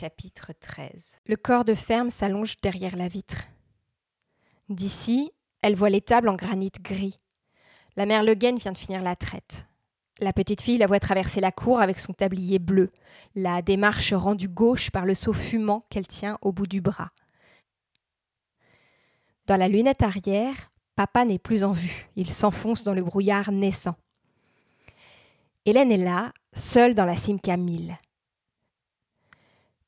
Chapitre 13. Le corps de ferme s'allonge derrière la vitre. D'ici, elle voit l'étable en granit gris. La mère Le Guen vient de finir la traite. La petite fille la voit traverser la cour avec son tablier bleu, la démarche rendue gauche par le seau fumant qu'elle tient au bout du bras. Dans la lunette arrière, papa n'est plus en vue. Il s'enfonce dans le brouillard naissant. Hélène est là, seule dans la Simca 1000.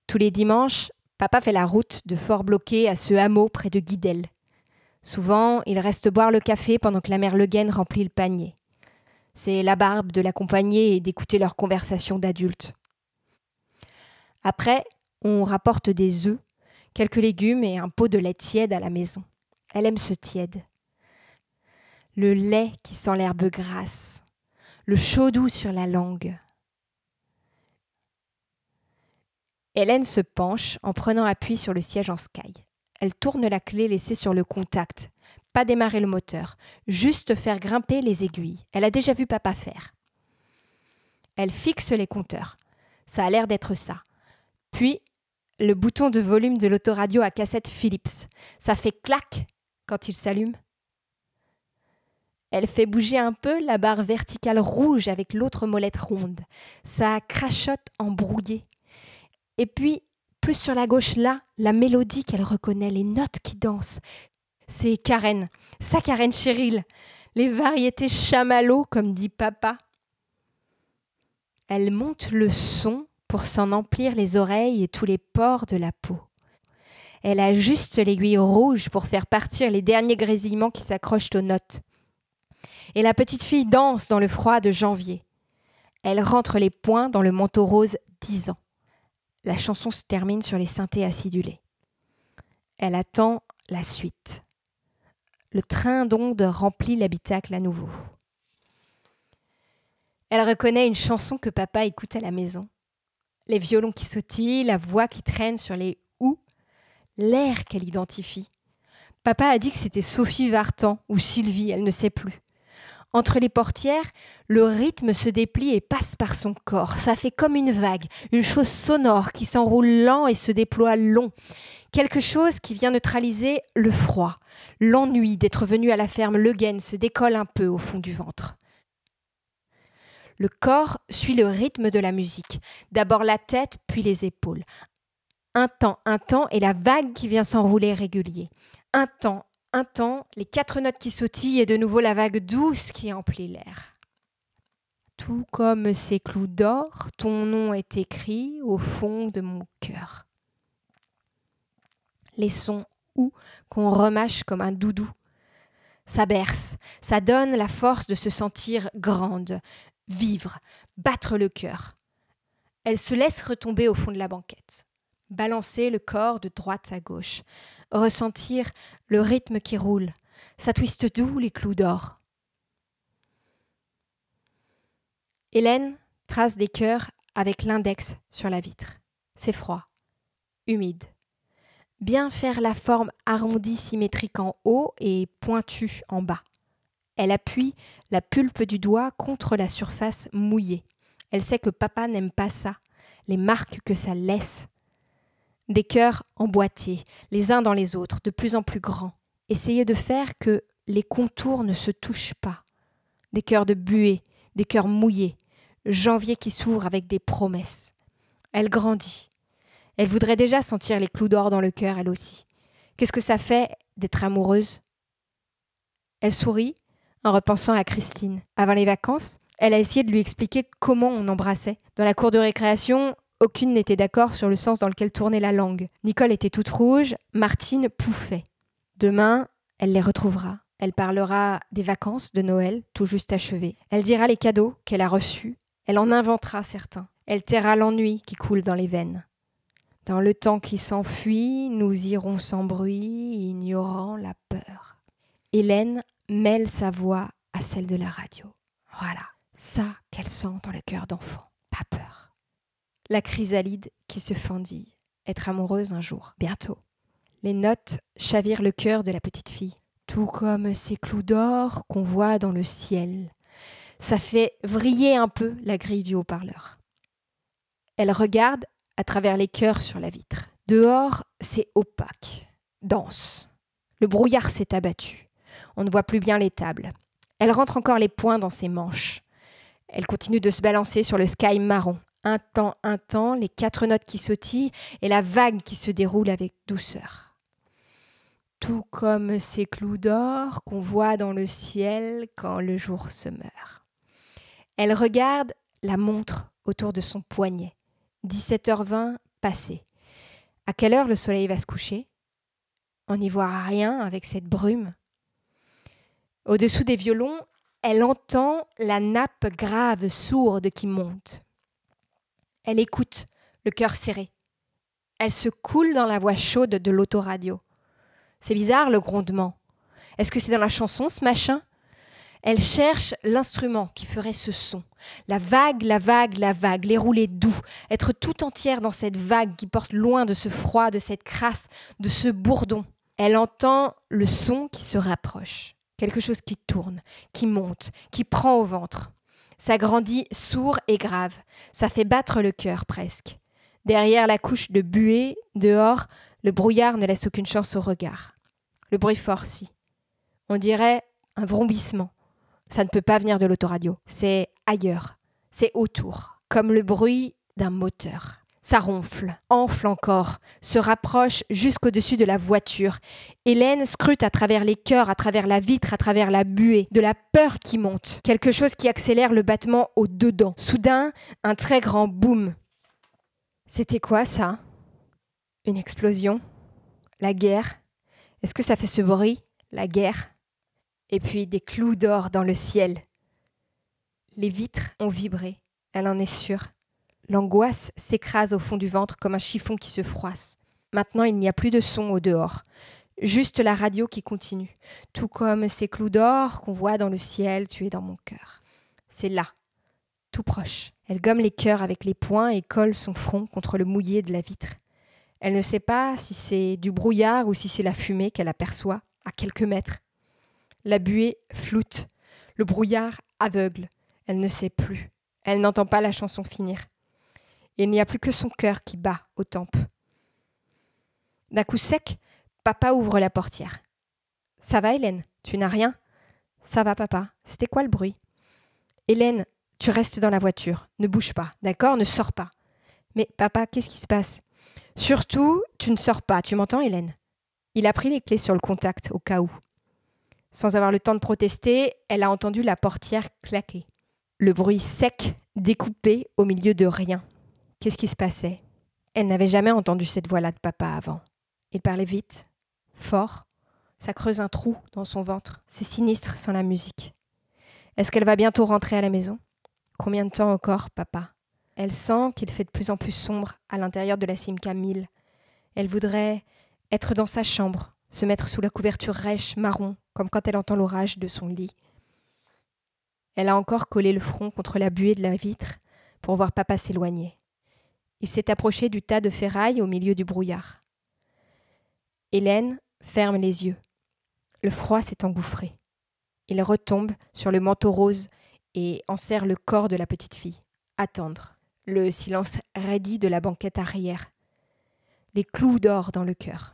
Tous les dimanches, papa fait la route de Fort-Bloqué à ce hameau près de Guidel. Souvent, il reste boire le café pendant que la mère Le Guen remplit le panier. C'est la barbe de l'accompagner et d'écouter leurs conversations d'adultes. Après, on rapporte des œufs, quelques légumes et un pot de lait tiède à la maison. Elle aime ce tiède. Le lait qui sent l'herbe grasse, le chaud doux sur la langue. Hélène se penche en prenant appui sur le siège en sky. Elle tourne la clé laissée sur le contact. Pas démarrer le moteur, juste faire grimper les aiguilles. Elle a déjà vu papa faire. Elle fixe les compteurs. Ça a l'air d'être ça. Puis, le bouton de volume de l'autoradio à cassette Philips. Ça fait clac quand il s'allume. Elle fait bouger un peu la barre verticale rouge avec l'autre molette ronde. Ça crachote embrouillé. Et puis, plus sur la gauche là, la mélodie qu'elle reconnaît, les notes qui dansent. C'est Karen, sa Karen Cheryl, les variétés chamallows comme dit papa. Elle monte le son pour s'en emplir les oreilles et tous les pores de la peau. Elle ajuste l'aiguille rouge pour faire partir les derniers grésillements qui s'accrochent aux notes. Et la petite fille danse dans le froid de janvier. Elle rentre les poings dans le manteau rose 10 ans. La chanson se termine sur les synthés acidulés. Elle attend la suite. Le train d'ondes remplit l'habitacle à nouveau. Elle reconnaît une chanson que papa écoute à la maison. Les violons qui sautillent, la voix qui traîne sur les ou, l'air qu'elle identifie. Papa a dit que c'était Sophie Vartan ou Sylvie, elle ne sait plus. Entre les portières, le rythme se déplie et passe par son corps. Ça fait comme une vague, une chose sonore qui s'enroule lent et se déploie long. Quelque chose qui vient neutraliser le froid. L'ennui d'être venu à la ferme Le Guen se décolle un peu au fond du ventre. Le corps suit le rythme de la musique. D'abord la tête, puis les épaules. Un temps, et la vague qui vient s'enrouler régulier. Un temps, les 4 notes qui sautillent et de nouveau la vague douce qui emplit l'air. Tout comme ces clous d'or, ton nom est écrit au fond de mon cœur. Les sons ou qu'on remâche comme un doudou. Ça berce, ça donne la force de se sentir grande, vivre, battre le cœur. Elle se laisse retomber au fond de la banquette. Balancer le corps de droite à gauche, ressentir le rythme qui roule, ça twiste doux les clous d'or. Hélène trace des cœurs avec l'index sur la vitre. C'est froid, humide. Bien faire la forme arrondie symétrique en haut et pointue en bas. Elle appuie la pulpe du doigt contre la surface mouillée. Elle sait que papa n'aime pas ça, les marques que ça laisse. Des cœurs emboîtés, les uns dans les autres, de plus en plus grands. Essayez de faire que les contours ne se touchent pas. Des cœurs de buée, des cœurs mouillés. Janvier qui s'ouvre avec des promesses. Elle grandit. Elle voudrait déjà sentir les clous d'or dans le cœur, elle aussi. Qu'est-ce que ça fait d'être amoureuse ? Elle sourit en repensant à Christine. Avant les vacances, elle a essayé de lui expliquer comment on embrassait. Dans la cour de récréation, aucune n'était d'accord sur le sens dans lequel tournait la langue. Nicole était toute rouge, Martine pouffait. Demain, elle les retrouvera. Elle parlera des vacances de Noël, tout juste achevées. Elle dira les cadeaux qu'elle a reçus. Elle en inventera certains. Elle taira l'ennui qui coule dans les veines. Dans le temps qui s'enfuit, nous irons sans bruit, ignorant la peur. Hélène mêle sa voix à celle de la radio. Voilà, ça qu'elle sent dans le cœur d'enfant. Pas peur. La chrysalide qui se fendille. Être amoureuse un jour, bientôt. Les notes chavirent le cœur de la petite fille. Tout comme ces clous d'or qu'on voit dans le ciel. Ça fait vriller un peu la grille du haut-parleur. Elle regarde à travers les cœurs sur la vitre. Dehors, c'est opaque, dense. Le brouillard s'est abattu. On ne voit plus bien les tables. Elle rentre encore les poings dans ses manches. Elle continue de se balancer sur le sky marron. Un temps, les 4 notes qui sautillent et la vague qui se déroule avec douceur. Tout comme ces clous d'or qu'on voit dans le ciel quand le jour se meurt. Elle regarde la montre autour de son poignet. 17h20 passé. À quelle heure le soleil va se coucher ? On n'y voit rien avec cette brume. Au-dessous des violons, elle entend la nappe grave, sourde qui monte. Elle écoute, le cœur serré. Elle se coule dans la voix chaude de l'autoradio. C'est bizarre le grondement. Est-ce que c'est dans la chanson ce machin ? Elle cherche l'instrument qui ferait ce son. La vague, les roulés doux. Être tout entière dans cette vague qui porte loin de ce froid, de cette crasse, de ce bourdon. Elle entend le son qui se rapproche. Quelque chose qui tourne, qui monte, qui prend au ventre. Ça grandit sourd et grave. Ça fait battre le cœur presque. Derrière la couche de buée, dehors, le brouillard ne laisse aucune chance au regard. Le bruit fort, si. On dirait un vrombissement. Ça ne peut pas venir de l'autoradio. C'est ailleurs. C'est autour. Comme le bruit d'un moteur. Ça ronfle, enfle encore, se rapproche jusqu'au-dessus de la voiture. Hélène scrute à travers les cœurs, à travers la vitre, à travers la buée, de la peur qui monte. Quelque chose qui accélère le battement au dedans. Soudain, un très grand boum. C'était quoi ça ? Une explosion ? La guerre ? Est-ce que ça fait ce bruit ? La guerre ? Et puis des clous d'or dans le ciel. Les vitres ont vibré, elle en est sûre. L'angoisse s'écrase au fond du ventre comme un chiffon qui se froisse. Maintenant, il n'y a plus de son au dehors. Juste la radio qui continue. Tout comme ces clous d'or qu'on voit dans le ciel, tu es dans mon cœur. C'est là, tout proche. Elle gomme les cœurs avec les poings et colle son front contre le mouillé de la vitre. Elle ne sait pas si c'est du brouillard ou si c'est la fumée qu'elle aperçoit à quelques mètres. La buée floute. Le brouillard aveugle. Elle ne sait plus. Elle n'entend pas la chanson finir. Il n'y a plus que son cœur qui bat aux tempes. D'un coup sec, papa ouvre la portière. « Ça va, Hélène ? Tu n'as rien ? » ?»« Ça va, papa. C'était quoi le bruit ? » ?»« Hélène, tu restes dans la voiture. Ne bouge pas, d'accord ? Ne sors pas. »« Mais papa, qu'est-ce qui se passe ? » ?»« Surtout, tu ne sors pas. Tu m'entends, Hélène ? » Il a pris les clés sur le contact, au cas où. Sans avoir le temps de protester, elle a entendu la portière claquer. Le bruit sec, découpé au milieu de rien. Qu'est-ce qui se passait ? Elle n'avait jamais entendu cette voix-là de papa avant. Il parlait vite, fort. Ça creuse un trou dans son ventre. C'est sinistre sans la musique. Est-ce qu'elle va bientôt rentrer à la maison ? Combien de temps encore, papa ? Elle sent qu'il fait de plus en plus sombre à l'intérieur de la Simca 1000. Elle voudrait être dans sa chambre, se mettre sous la couverture rêche, marron, comme quand elle entend l'orage de son lit. Elle a encore collé le front contre la buée de la vitre pour voir papa s'éloigner. Il s'est approché du tas de ferraille au milieu du brouillard. Hélène ferme les yeux. Le froid s'est engouffré. Il retombe sur le manteau rose et enserre le corps de la petite fille. Attendre. Le silence raidi de la banquette arrière. Les clous d'or dans le cœur.